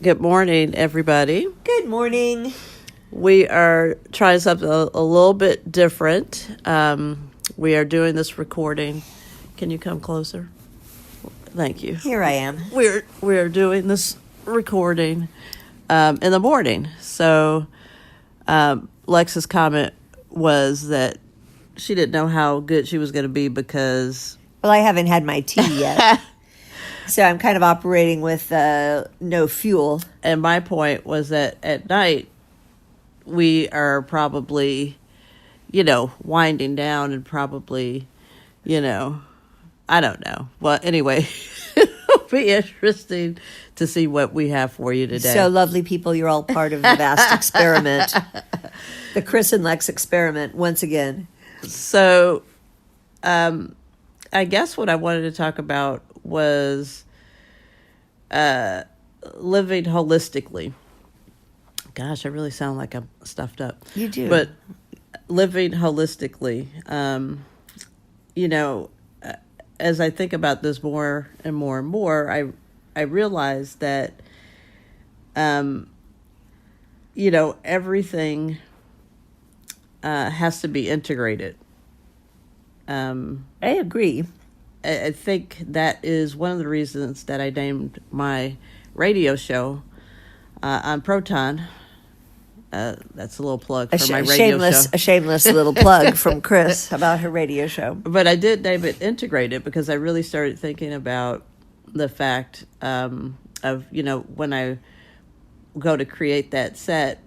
Good morning, everybody. Good morning. We are trying something a little bit different. We are doing this recording. Can you come closer? Thank you. Here I am. We're doing this recording in the morning. So Lex's comment was that she didn't know how good she was going to be because... Well, I haven't had my tea yet. So I'm kind of operating with no fuel. And my point was that at night, we are probably, winding down and probably, I don't know. Well, anyway, it'll be interesting to see what we have for you today. So lovely people, you're all part of the vast experiment. The Chris and Lex experiment, once again. So, I guess what I wanted to talk about was living holistically. Gosh, I really sound like I'm stuffed up. You do. But living holistically, as I think about this more and more and more, I realize that, everything has to be integrated. I agree. I think that is one of the reasons that I named my radio show on Proton. That's a little plug for my radio show. A shameless little plug from Chris about her radio show. But I did name it Integrated because I really started thinking about the fact of, when I go to create that set,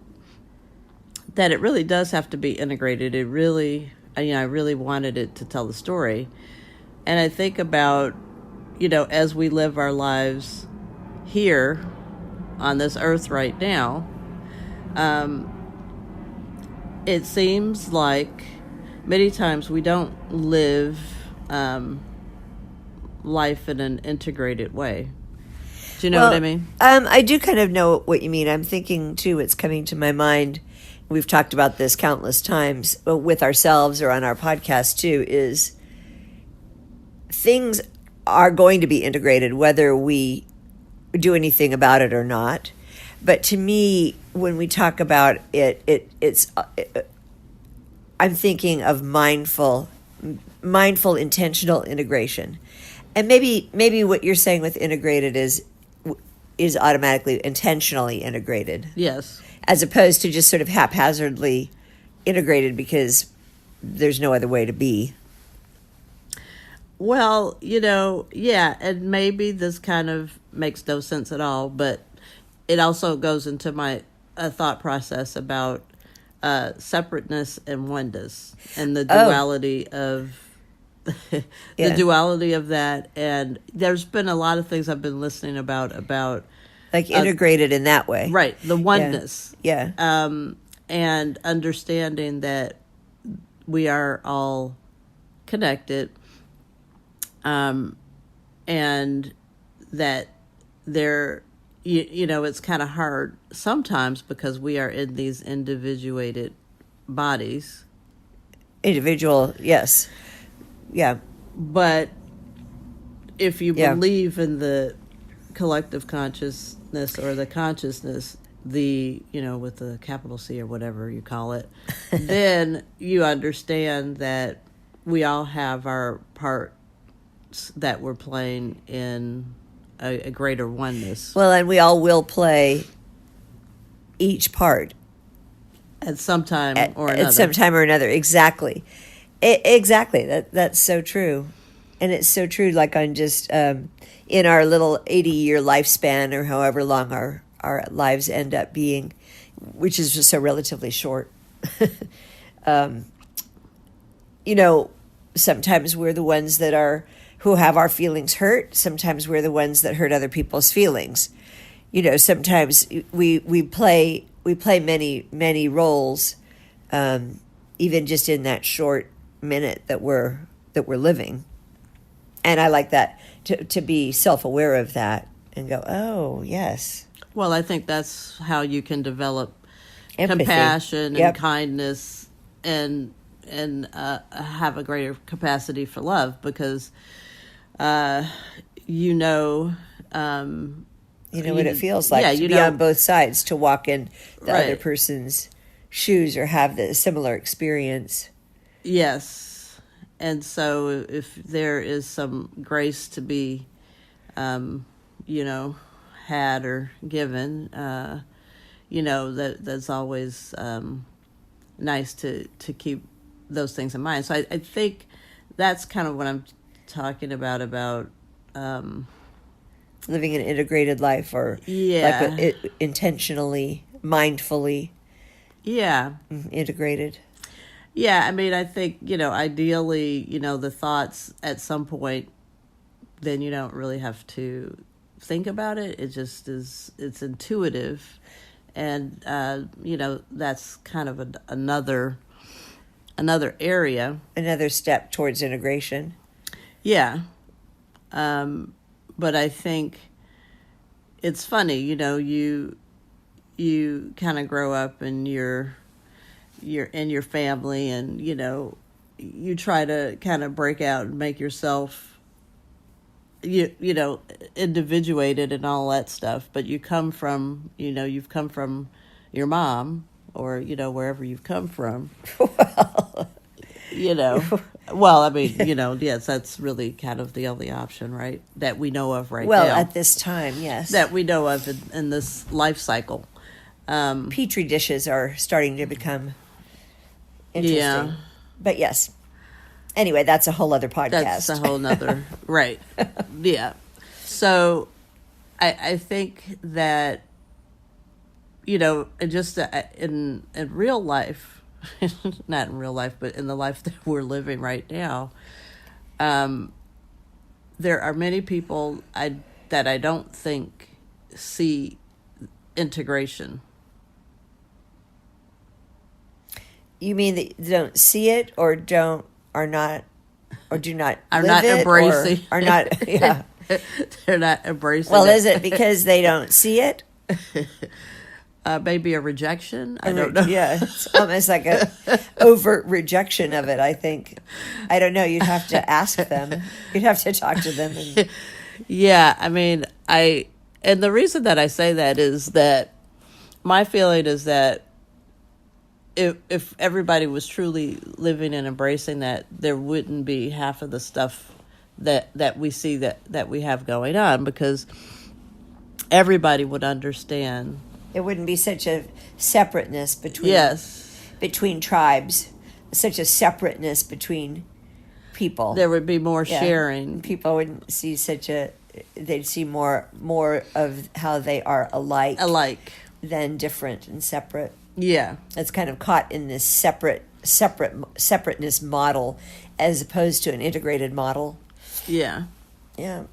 that it really does have to be integrated. It really, I really wanted it to tell the story. And I think about, as we live our lives here on this earth right now, it seems like many times we don't live life in an integrated way. Do you know what I mean? I do kind of know what you mean. I'm thinking, too, it's coming to my mind. We've talked about this countless times with ourselves or on our podcast, too, is things are going to be integrated whether we do anything about it or not. But to me, when we talk about it's I'm thinking of mindful, intentional integration. And maybe what you're saying with integrated is automatically intentionally integrated. Yes. As opposed to just sort of haphazardly integrated because there's no other way to be. Well, yeah, and maybe this kind of makes no sense at all, but it also goes into my thought process about separateness and oneness and the duality of the duality of that. And there's been a lot of things I've been listening about like integrated in that way, right? The oneness, yeah. And understanding that we are all connected. And that there, it's kind of hard sometimes because we are in these individuated bodies. Individual, yes. Yeah. But if you believe in the collective consciousness or the consciousness, with the capital C or whatever you call it, then you understand that we all have our part that we're playing in a greater oneness. Well, and we all will play each part at some time or another. At some time or another, exactly. Exactly. That's so true. And it's so true, like on just in our little 80-year lifespan or however long our lives end up being, which is just so relatively short. Sometimes we're the ones who have our feelings hurt. Sometimes we're the ones that hurt other people's feelings. Sometimes we play many roles, even just in that short minute that we're living. And I like that to be self-aware of that and go, oh yes. Well, I think that's how you can develop Empathy. Compassion and kindness and have a greater capacity for love because You know what it feels like to be on both sides, to walk in the other person's shoes or have the similar experience. Yes. And so if there is some grace to be, had or given, that's always nice to keep those things in mind. So I think that's kind of what I'm talking about living an integrated life, or intentionally, mindfully integrated. Yeah, I mean, I think, ideally, the thoughts at some point, then you don't really have to think about it. It just is, it's intuitive. And, that's kind of another area. Another step towards integration. Yeah. But I think it's funny, you kind of grow up and you're in your family, and, you try to kind of break out and make yourself, individuated and all that stuff. But you've come from your mom, or, wherever you've come from. Well, I mean, yes, that's really kind of the only option, right? That we know of now. Well, at this time, yes. That we know of in this life cycle. Petri dishes are starting to become interesting. Yeah. But yes. Anyway, that's a whole other podcast. That's a whole nother, right. Yeah. So I think that, just in real life, not in real life, but in the life that we're living right now, there are many people that I don't think see integration. You mean that they don't see it, or do not are not embracing, or are not, yeah. They're not embracing. Well, is it because they don't see it? Maybe a rejection. I don't know. Yeah, it's almost like a overt rejection of it, I think. I don't know. You'd have to ask them. You'd have to talk to them. Yeah, I mean, and the reason that I say that is that my feeling is that if everybody was truly living and embracing that, there wouldn't be half of the stuff that we see that we have going on, because everybody would understand. There wouldn't be such a separateness between tribes, such a separateness between people. There would be more sharing. People wouldn't see they'd see more of how they are alike than different and separate. Yeah. It's kind of caught in this separateness model as opposed to an integrated model. Yeah. Yeah.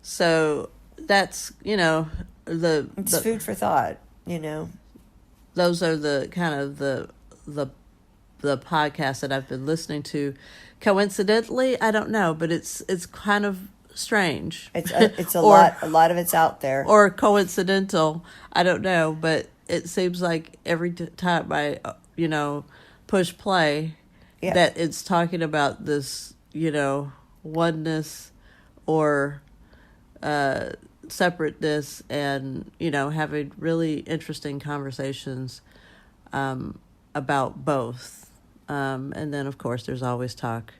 So that's, it's food for thought, Those are the kind of the podcasts that I've been listening to. Coincidentally, I don't know, but it's kind of strange. It's a lot of it's out there. Or coincidental, I don't know, but it seems like every time I push play, that it's talking about this, oneness or separateness, and having really interesting conversations about both, and then of course there's always talk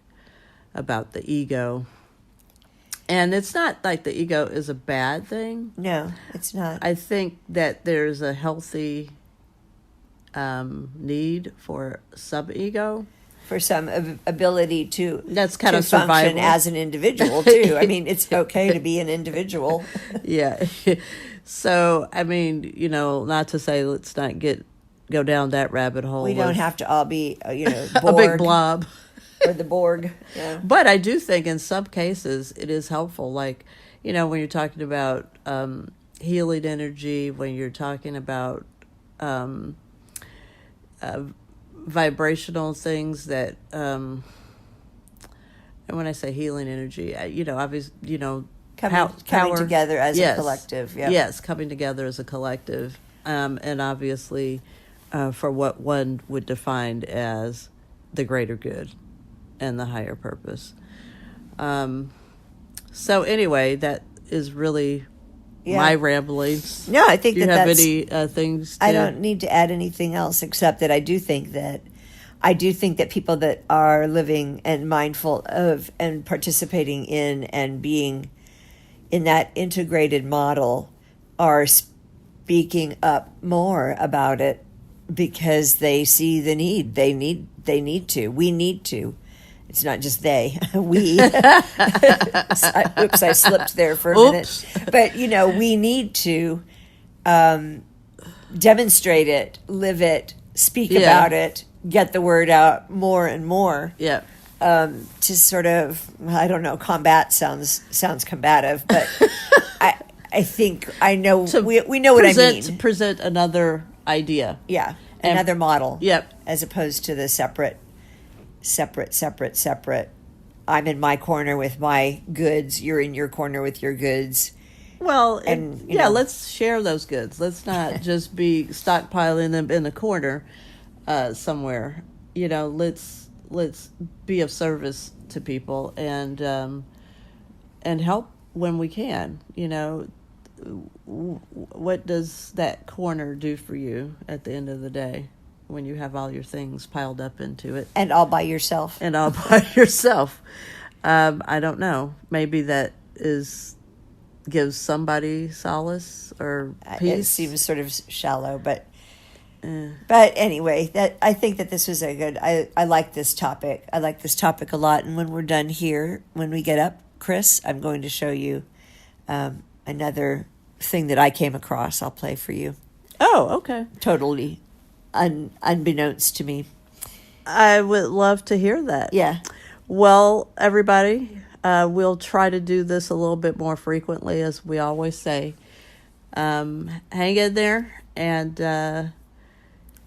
about the ego, and it's not like the ego is a bad thing. No, it's not. I think that there's a healthy need for sub-ego, for some ability to that's kind of function survival as an individual too. I mean, it's okay to be an individual. Yeah. So I mean, not to say let's not go down that rabbit hole. We don't have to all be Borg, a big blob or the Borg. Yeah. But I do think in some cases it is helpful, like when you're talking about healing energy, when you're talking about vibrational things that and when I say healing energy, obviously coming together as a collective. Yes, coming together as a collective, and obviously for what one would define as the greater good and the higher purpose. So anyway, that is really my ramblings. No, I think Do you that have that's, any things? I don't need to add anything else except that I do think that people that are living and mindful of and participating in and being in that integrated model are speaking up more about it because they see the need. They need to. We need to. It's not just they. We. Oops, I slipped there for a minute. But, we need to demonstrate it, live it, speak about it, get the word out more and more. Yeah. To sort of, I don't know, combat sounds combative, but I think I know we know what I mean. To present another idea. Yeah, another model. Yep. As opposed to the separate. I'm in my corner with my goods. You're in your corner with your goods. Well, and let's share those goods. Let's not just be stockpiling them in a corner somewhere. Let's be of service to people and help when we can. What does that corner do for you at the end of the day when you have all your things piled up into it? And all by yourself. I don't know. Maybe that gives somebody solace or peace. It seems sort of shallow, but anyway, I think that this was I like this topic. I like this topic a lot. And when we're done here, when we get up, Chris, I'm going to show you another thing that I came across. I'll play for you. Oh, okay. Totally unbeknownst to me. I would love to hear that. Yeah. Well, everybody, we'll try to do this a little bit more frequently, as we always say. Hang in there and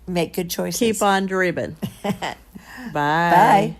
make good choices. Keep on dreaming. Bye. Bye.